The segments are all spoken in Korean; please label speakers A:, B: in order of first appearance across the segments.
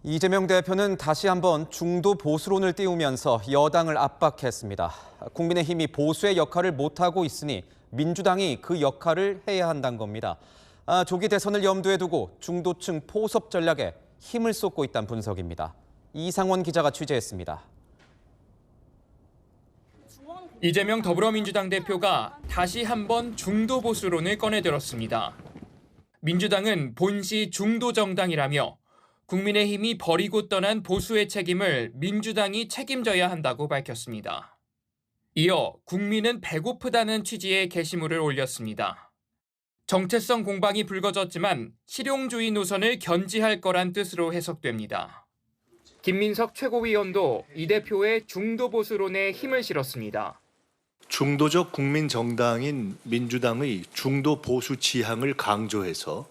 A: 이재명 대표는 다시 한번 중도 보수론을 띄우면서 여당을 압박했습니다. 국민의힘이 보수의 역할을 못하고 있으니 민주당이 그 역할을 해야 한다는 겁니다. 조기 대선을 염두에 두고 중도층 포섭 전략에 힘을 쏟고 있다는 분석입니다. 이상원 기자가 취재했습니다.
B: 이재명 더불어민주당 대표가 다시 한번 중도 보수론을 꺼내들었습니다. 민주당은 본시 중도 정당이라며 국민의힘이 버리고 떠난 보수의 책임을 민주당이 책임져야 한다고 밝혔습니다. 이어 국민은 배고프다는 취지의 게시물을 올렸습니다. 정체성 공방이 불거졌지만 실용주의 노선을 견지할 거란 뜻으로 해석됩니다. 김민석 최고위원도 이 대표의 중도 보수론에 힘을 실었습니다.
C: 중도적 국민 정당인 민주당의 중도 보수 지향을 강조해서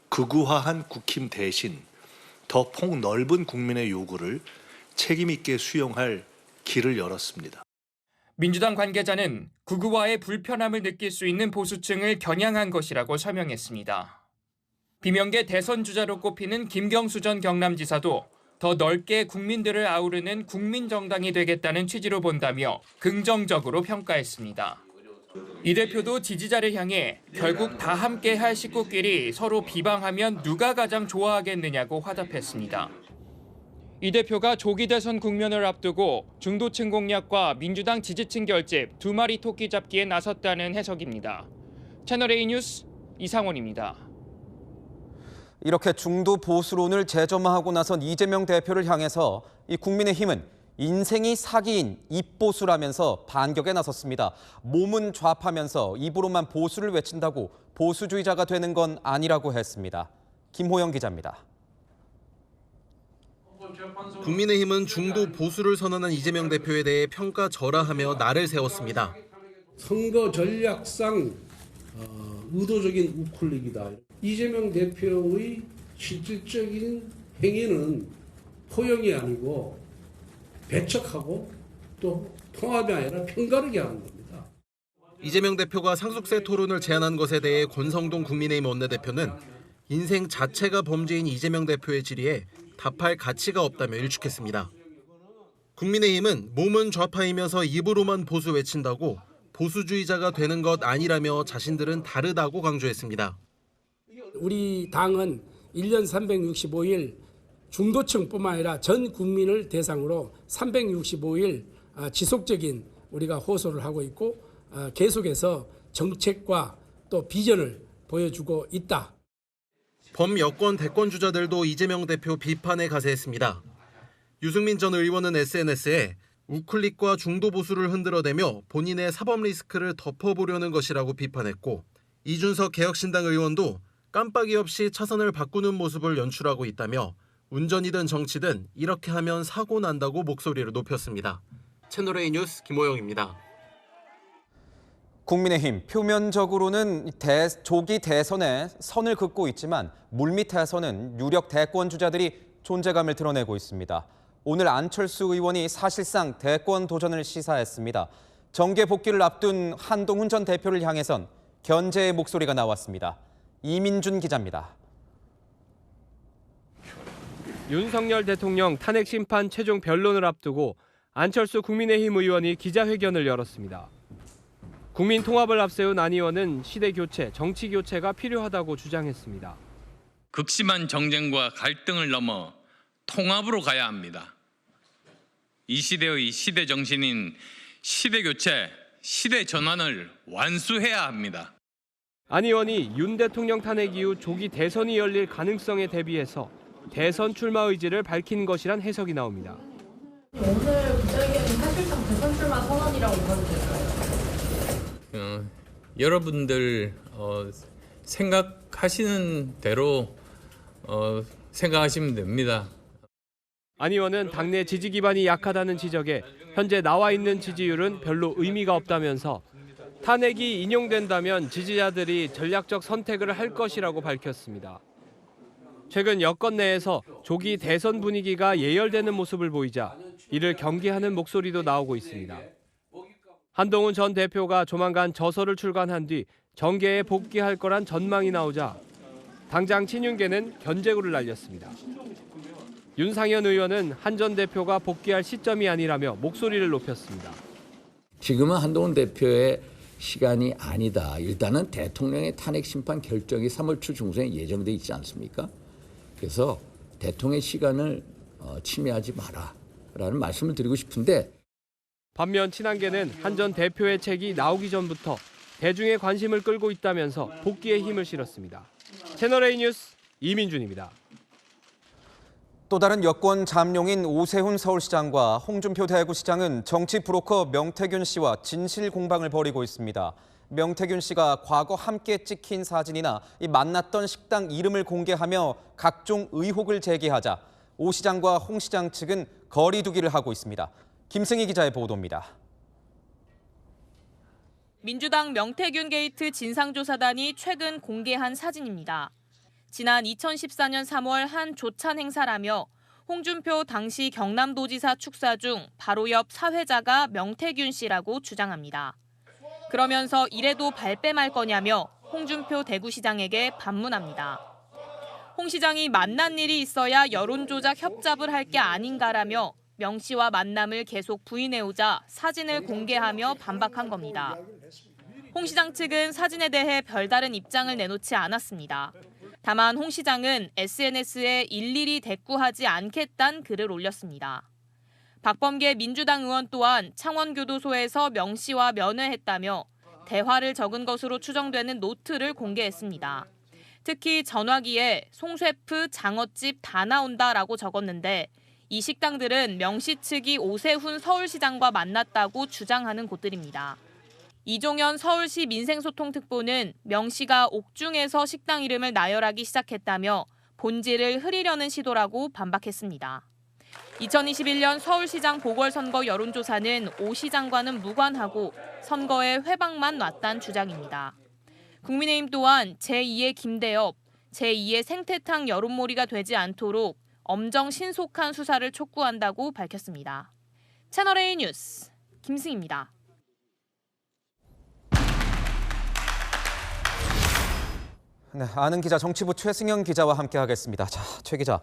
C: 극우화한 국힘 대신 더 폭넓은 국민의 요구를 책임 있게 수용할 길을 열었습니다.
B: 민주당 관계자는 극우화의 불편함을 느낄 수 있는 보수층을 겨냥한 것이라고 설명했습니다. 비명계 대선 주자로 꼽히는 김경수 전 경남지사도 더 넓게 국민들을 아우르는 국민정당이 되겠다는 취지로 본다며 긍정적으로 평가했습니다. 이 대표도 지지자를 향해 결국 다 함께 할 식구끼리 서로 비방하면 누가 가장 좋아하겠느냐고 화답했습니다. 이 대표가 조기 대선 국면을 앞두고 중도층 공략과 민주당 지지층 결집 두 마리 토끼 잡기에 나섰다는 해석입니다. 채널A 뉴스 이상원입니다.
A: 이렇게 중도 보수론을 재점화하고 나선 이재명 대표를 향해서 이 국민의힘은 인생이 사기인 입보수라면서 반격에 나섰습니다. 몸은 좌파면서 입으로만 보수를 외친다고 보수주의자가 되는 건 아니라고 했습니다. 김호영 기자입니다.
D: 국민의힘은 중도 보수를 선언한 이재명 대표에 대해 평가절하하며 날을 세웠습니다.
E: 선거 전략상 의도적인 우클릭이다. 이재명 대표의 실질적인 행위는 포용이 아니고 배척하고 또 통합이 아니라 편가르기 하는 겁니다.
D: 이재명 대표가 상속세 토론을 제안한 것에 대해 권성동 국민의힘 원내대표는 인생 자체가 범죄인 이재명 대표의 질의에 답할 가치가 없다며 일축했습니다. 국민의힘은 몸은 좌파이면서 입으로만 보수 외친다고 보수주의자가 되는 것 아니라며 자신들은 다르다고 강조했습니다.
E: 우리 당은 1년 365일 중도층뿐만 아니라 전 국민을 대상으로 365일 지속적인 우리가 호소를 하고 있고 계속해서 정책과 또 비전을 보여주고 있다.
D: 범여권 대권 주자들도 이재명 대표 비판에 가세했습니다. 유승민 전 의원은 SNS에 우클릭과 중도 보수를 흔들어대며 본인의 사법 리스크를 덮어보려는 것이라고 비판했고, 이준석 개혁신당 의원도 깜빡이 없이 차선을 바꾸는 모습을 연출하고 있다며 운전이든 정치든 이렇게 하면 사고 난다고 목소리를 높였습니다. 채널A 뉴스 김호영입니다.
A: 국민의힘 표면적으로는 조기 대선에 선을 긋고 있지만 물밑에서는 유력 대권 주자들이 존재감을 드러내고 있습니다. 오늘 안철수 의원이 사실상 대권 도전을 시사했습니다. 정계 복귀를 앞둔 한동훈 전 대표를 향해선 견제의 목소리가 나왔습니다. 이민준 기자입니다.
F: 윤석열 대통령 탄핵 심판 최종 변론을 앞두고 안철수 국민의힘 의원이 기자회견을 열었습니다. 국민 통합을 앞세운 안 의원은 시대 교체, 정치 교체가 필요하다고 주장했습니다.
G: 극심한 정쟁과 갈등을 넘어 통합으로 가야 합니다. 이 시대의 시대 정신인 시대 교체, 시대 전환을 완수해야 합니다.
F: 안 의원이 윤 대통령 탄핵 이후 조기 대선이 열릴 가능성에 대비해서 대선 출마 의지를 밝힌 것이란 해석이 나옵니다.
H: 오늘 기자회견은 사실상 대선 출마 선언이라고 봐도 될까요?
G: 여러분들 생각하시는 대로 생각하시면 됩니다.
F: 안 의원은 당내 지지 기반이 약하다는 지적에 현재 나와 있는 지지율은 별로 의미가 없다면서 탄핵이 인용된다면 지지자들이 전략적 선택을 할 것이라고 밝혔습니다. 최근 여권 내에서 조기 대선 분위기가 예열되는 모습을 보이자 이를 경계하는 목소리도 나오고 있습니다. 한동훈 전 대표가 조만간 저서를 출간한 뒤 정계에 복귀할 거란 전망이 나오자 당장 친윤계는 견제구를 날렸습니다. 윤상현 의원은 한 전 대표가 복귀할 시점이 아니라며 목소리를 높였습니다.
I: 지금은 한동훈 대표의 시간이 아니다. 일단은 대통령의 탄핵 심판 결정이 3월 초 중순에 예정돼 있지 않습니까? 그래서 대통령의 시간을 침해하지 마라라는 말씀을 드리고 싶은데,
F: 반면 친한계는 한 전 대표의 책이 나오기 전부터 대중의 관심을 끌고 있다면서 복귀에 힘을 실었습니다. 채널A 뉴스 이민준입니다.
A: 또 다른 여권 잠룡인 오세훈 서울시장과 홍준표 대구시장은 정치 브로커 명태균 씨와 진실 공방을 벌이고 있습니다. 명태균 씨가 과거 함께 찍힌 사진이나 만났던 식당 이름을 공개하며 각종 의혹을 제기하자 오 시장과 홍 시장 측은 거리 두기를 하고 있습니다. 김승희 기자의 보도입니다.
J: 민주당 명태균 게이트 진상조사단이 최근 공개한 사진입니다. 지난 2014년 3월 한 조찬 행사라며 홍준표 당시 경남도지사 축사 중 바로 옆 사회자가 명태균 씨라고 주장합니다. 그러면서 이래도 발뺌할 거냐며 홍준표 대구시장에게 반문합니다. 홍 시장이 만난 일이 있어야 여론조작 협잡을 할 게 아닌가라며 명 씨와 만남을 계속 부인해오자 사진을 공개하며 반박한 겁니다. 홍 시장 측은 사진에 대해 별다른 입장을 내놓지 않았습니다. 다만 홍 시장은 SNS에 일일이 대꾸하지 않겠다는 글을 올렸습니다. 박범계 민주당 의원 또한 창원교도소에서 명 씨와 면회했다며 대화를 적은 것으로 추정되는 노트를 공개했습니다. 특히 전화기에 송셰프 장어집 다 나온다라고 적었는데 이 식당들은 명 씨 측이 오세훈 서울시장과 만났다고 주장하는 곳들입니다. 이종현 서울시 민생소통특보는 명 씨가 옥중에서 식당 이름을 나열하기 시작했다며 본질을 흐리려는 시도라고 반박했습니다. 2021년 서울시장 보궐선거 여론조사는 오 시장과는 무관하고 선거에 회방만 놨다는 주장입니다. 국민의힘 또한 제2의 김대엽, 제2의 생태탕 여론몰이가 되지 않도록 엄정 신속한 수사를 촉구한다고 밝혔습니다. 채널A 뉴스 김승희입니다.
A: 네, 아는 기자 정치부 최승영 기자와 함께하겠습니다. 자, 최 기자,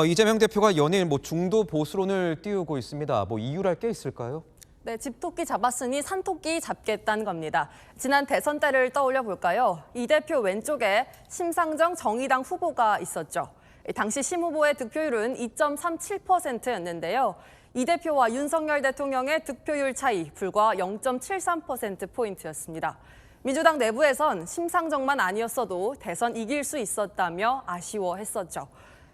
A: 이재명 대표가 연일 중도 보수론을 띄우고 있습니다. 이유랄 게 있을까요?
K: 네, 집토끼 잡았으니 산토끼 잡겠다는 겁니다. 지난 대선 때를 떠올려 볼까요? 이 대표 왼쪽에 심상정 정의당 후보가 있었죠. 당시 심 후보의 득표율은 2.37%였는데요. 이 대표와 윤석열 대통령의 득표율 차이 불과 0.73%포인트였습니다. 민주당 내부에선 심상정만 아니었어도 대선 이길 수 있었다며 아쉬워했었죠.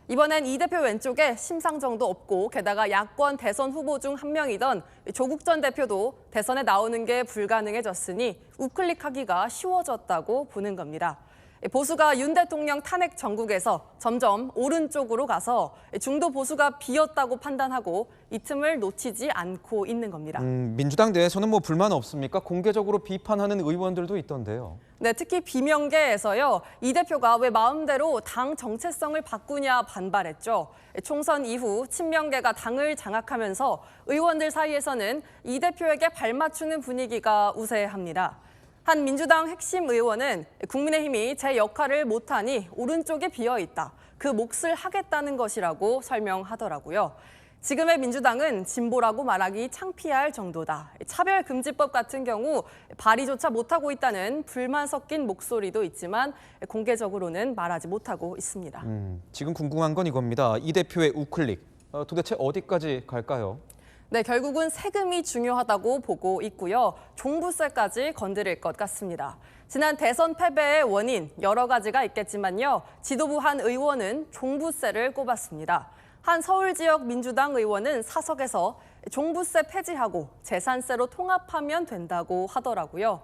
K: 이번엔 이 대표 왼쪽에 심상정도 없고 게다가 야권 대선 후보 중 한 명이던 조국 전 대표도 대선에 나오는 게 불가능해졌으니 우클릭하기가 쉬워졌다고 보는 겁니다. 보수가 윤 대통령 탄핵 전국에서 점점 오른쪽으로 가서 중도 보수가 비었다고 판단하고 이 틈을 놓치지 않고 있는 겁니다.
A: 민주당 내에서는 불만 없습니까? 공개적으로 비판하는 의원들도 있던데요.
K: 네, 특히 비명계에서요. 이 대표가 왜 마음대로 당 정체성을 바꾸냐 반발했죠. 총선 이후 친명계가 당을 장악하면서 의원들 사이에서는 이 대표에게 발맞추는 분위기가 우세합니다. 한 민주당 핵심 의원은 국민의힘이 제 역할을 못하니 오른쪽에 비어있다. 그 몫을 하겠다는 것이라고 설명하더라고요. 지금의 민주당은 진보라고 말하기 창피할 정도다. 차별금지법 같은 경우 발의조차 못하고 있다는 불만 섞인 목소리도 있지만 공개적으로는 말하지 못하고 있습니다.
A: 지금 궁금한 건 이겁니다. 이 대표의 우클릭, 도대체 어디까지 갈까요?
K: 네, 결국은 세금이 중요하다고 보고 있고요. 종부세까지 건드릴 것 같습니다. 지난 대선 패배의 원인 여러 가지가 있겠지만요. 지도부 한 의원은 종부세를 꼽았습니다. 한 서울 지역 민주당 의원은 사석에서 종부세 폐지하고 재산세로 통합하면 된다고 하더라고요.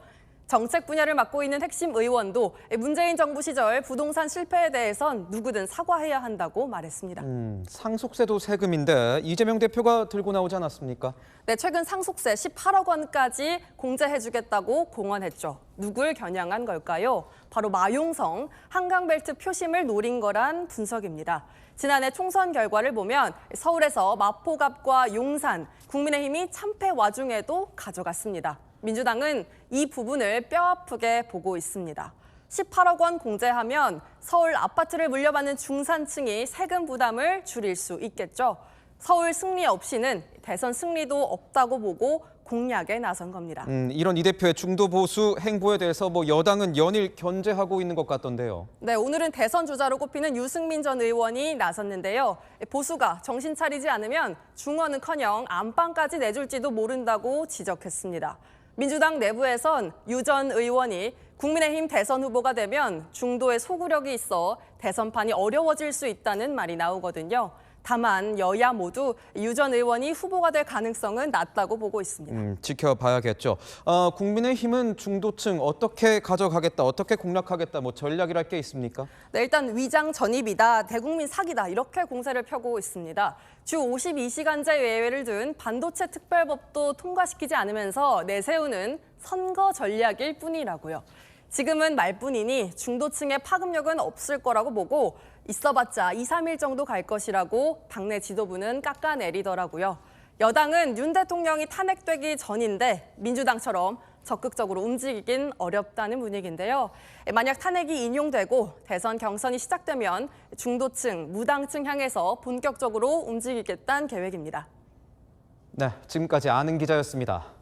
K: 정책 분야를 맡고 있는 핵심 의원도 문재인 정부 시절 부동산 실패에 대해선 누구든 사과해야 한다고 말했습니다.
A: 상속세도 세금인데 이재명 대표가 들고 나오지 않았습니까?
K: 네, 최근 상속세 18억 원까지 공제해주겠다고 공언했죠. 누굴 겨냥한 걸까요? 바로 마용성, 한강벨트 표심을 노린 거란 분석입니다. 지난해 총선 결과를 보면 서울에서 마포갑과 용산, 국민의힘이 참패 와중에도 가져갔습니다. 민주당은 이 부분을 뼈아프게 보고 있습니다. 18억 원 공제하면 서울 아파트를 물려받는 중산층이 세금 부담을 줄일 수 있겠죠. 서울 승리 없이는 대선 승리도 없다고 보고 공략에 나선 겁니다.
A: 이런 이 대표의 중도 보수 행보에 대해서 여당은 연일 견제하고 있는 것 같던데요.
K: 네, 오늘은 대선 주자로 꼽히는 유승민 전 의원이 나섰는데요. 보수가 정신 차리지 않으면 중원은커녕 안방까지 내줄지도 모른다고 지적했습니다. 민주당 내부에선 유 전 의원이 국민의힘 대선 후보가 되면 중도에 소구력이 있어 대선판이 어려워질 수 있다는 말이 나오거든요. 다만 여야 모두 유 전 의원이 후보가 될 가능성은 낮다고 보고 있습니다.
A: 지켜봐야겠죠. 국민의힘은 중도층 어떻게 가져가겠다, 어떻게 공략하겠다, 전략이랄 게 있습니까?
K: 네, 일단 위장 전입이다, 대국민 사기다 이렇게 공세를 펴고 있습니다. 주 52시간제 예외를 둔 반도체 특별법도 통과시키지 않으면서 내세우는 선거 전략일 뿐이라고요. 지금은 말뿐이니 중도층의 파급력은 없을 거라고 보고 있어봤자 2, 3일 정도 갈 것이라고 당내 지도부는 깎아내리더라고요. 여당은 윤 대통령이 탄핵되기 전인데 민주당처럼 적극적으로 움직이긴 어렵다는 분위기인데요. 만약 탄핵이 인용되고 대선 경선이 시작되면 중도층, 무당층 향해서 본격적으로 움직이겠다는 계획입니다.
A: 네, 지금까지 아는 기자였습니다.